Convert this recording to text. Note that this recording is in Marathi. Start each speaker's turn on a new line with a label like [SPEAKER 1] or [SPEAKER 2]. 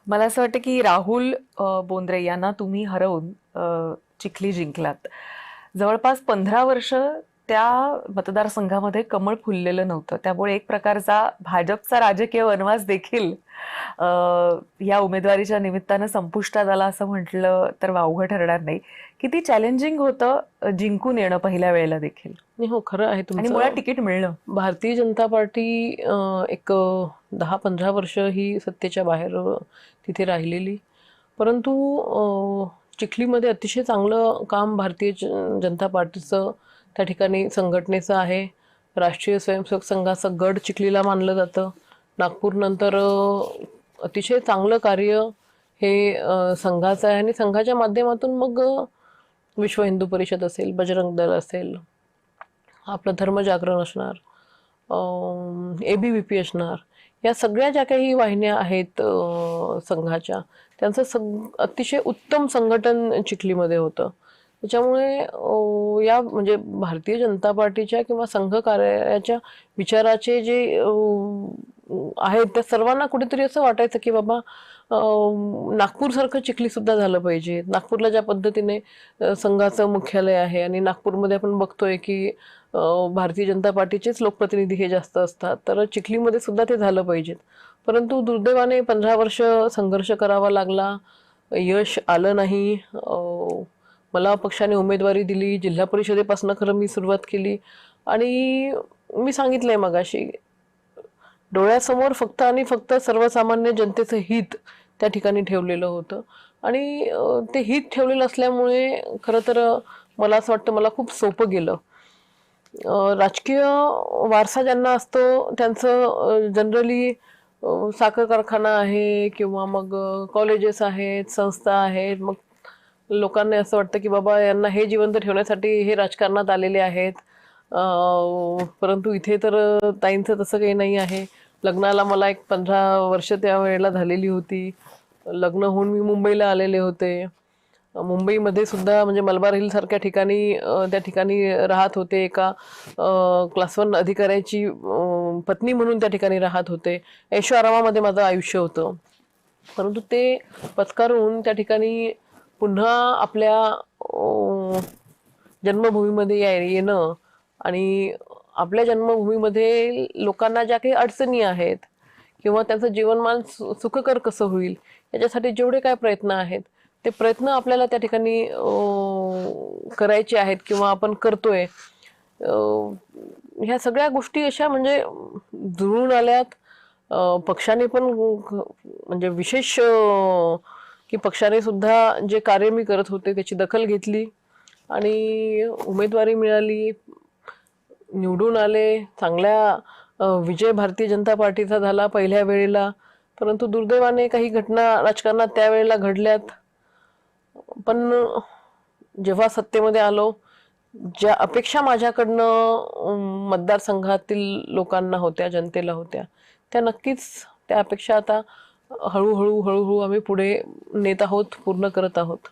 [SPEAKER 1] मला असं वाटतं की राहुल बोंद्रे यांना तुम्ही हरवून चिखली जिंकलात. जवळपास 15 वर्ष त्या मतदारसंघामध्ये कमळ फुललेलं नव्हतं. त्यामुळे एक प्रकारचा भाजपचा राजकीय वनवास देखील अ, या उमेदवारीच्या निमित्तानं संपुष्टात आला असं म्हटलं तर वावगं ठरणार नाही. किती चॅलेंजिंग होतं जिंकून येणं पहिल्या वेळेला देखील,
[SPEAKER 2] नाही हो, खरं आहे
[SPEAKER 1] आणि मुळात
[SPEAKER 2] तुमचं.
[SPEAKER 1] तिकीट मिळणं.
[SPEAKER 2] भारतीय जनता पार्टी एक 10-15 वर्ष ही सत्तेच्या बाहेर तिथे राहिलेली. परंतु चिखलीमध्ये अतिशय चांगलं काम भारतीय जनता पार्टीचं त्या ठिकाणी संघटनेचं आहे. राष्ट्रीय स्वयंसेवक संघाचं गड चिखलीला मानलं जातं. नागपूरनंतर अतिशय चांगलं कार्य हे संघाचं आहे आणि संघाच्या माध्यमातून मग विश्व हिंदू परिषद असेल, बजरंग दल असेल, आपलं धर्मजागरण असणार, ABVP असणार, या सगळ्या ज्या काही वाहिन्या आहेत संघाच्या, त्यांचं अतिशय उत्तम संघटन चिखलीमध्ये होतं. त्याच्यामुळे या म्हणजे भारतीय जनता पार्टीच्या किंवा संघ कार्याच्या विचाराचे जे आहेत त्या सर्वांना कुठेतरी असं वाटायचं की बाबा नागपूरसारखं चिखली सुद्धा झालं पाहिजे. नागपूरला ज्या पद्धतीने संघाचं मुख्यालय आहे आणि नागपूरमध्ये आपण बघतोय की भारतीय जनता पार्टीचेच लोकप्रतिनिधी हे जास्त असतात, तर चिखलीमध्ये सुद्धा ते झालं पाहिजेत. परंतु दुर्दैवाने 15 वर्ष संघर्ष करावा लागला, यश आलं नाही. मला पक्षाने उमेदवारी दिली, जिल्हा परिषदेपासून खरं मी सुरुवात केली आणि मी सांगितलंय मगाशी, डोळ्यासमोर फक्त आणि फक्त सर्वसामान्य जनतेचं हित त्या ठिकाणी ठेवलेलं होतं आणि ते हित ठेवलेलं असल्यामुळे खरं तर मला असं वाटतं मला खूप सोपं गेलं. राजकीय वारसा ज्यांना असतो त्यांचं जनरली साखर कारखाना आहे किंवा मग कॉलेजेस आहेत, संस्था आहेत, मग लोकांना असं वाटतं की बाबा यांना हे जिवंत ठेवण्यासाठी हे राजकारणात आलेले आहेत. परंतु इथे तर ताईंचं तसं काही नाही आहे. लग्नाला मला एक 15 वर्ष त्या वेळेला झालेली होती. लग्न होऊन मी मुंबईला आलेले होते. मुंबईमध्ये सुद्धा म्हणजे मलबार हिल सारख्या ठिकाणी त्या ठिकाणी राहत होते. एका क्लास 1 अधिकाऱ्याची पत्नी म्हणून त्या ठिकाणी राहत होते. ऐशोआरामामध्ये माझं आयुष्य होतं. परंतु ते पत्करून त्या ठिकाणी पुन्हा आपल्या जन्मभूमीमध्ये येणं आणि आपल्या जन्मभूमीमध्ये लोकांना ज्या काही अडचणी आहेत किंवा त्यांचं जीवनमान सुखकर कसं होईल याच्यासाठी जेवढे काय प्रयत्न आहेत ते प्रयत्न आपल्याला त्या ठिकाणी करायचे आहेत किंवा आपण करतोय. ह्या सगळ्या गोष्टी अशा म्हणजे जुळून आल्यात. पक्षाने पण म्हणजे विशेष की पक्षाने सुद्धा जे कार्य मी करत होते त्याची दखल घेतली आणि उमेदवारी मिळाली, निवडून आले. चांगल्या विजय भारतीय जनता पार्टीचा झाला पहिल्या वेळेला. परंतु दुर्दैवाने काही घटना राजकारणात त्यावेळेला घडल्यात. पण जेव्हा सत्तेमध्ये आलो, ज्या अपेक्षा माझ्याकडनं मतदारसंघातील लोकांना होत्या, जनतेला होत्या, त्या नक्कीच त्या अपेक्षा आता हळूहळू आम्ही पुढे नेत आहोत, पूर्ण करत आहोत.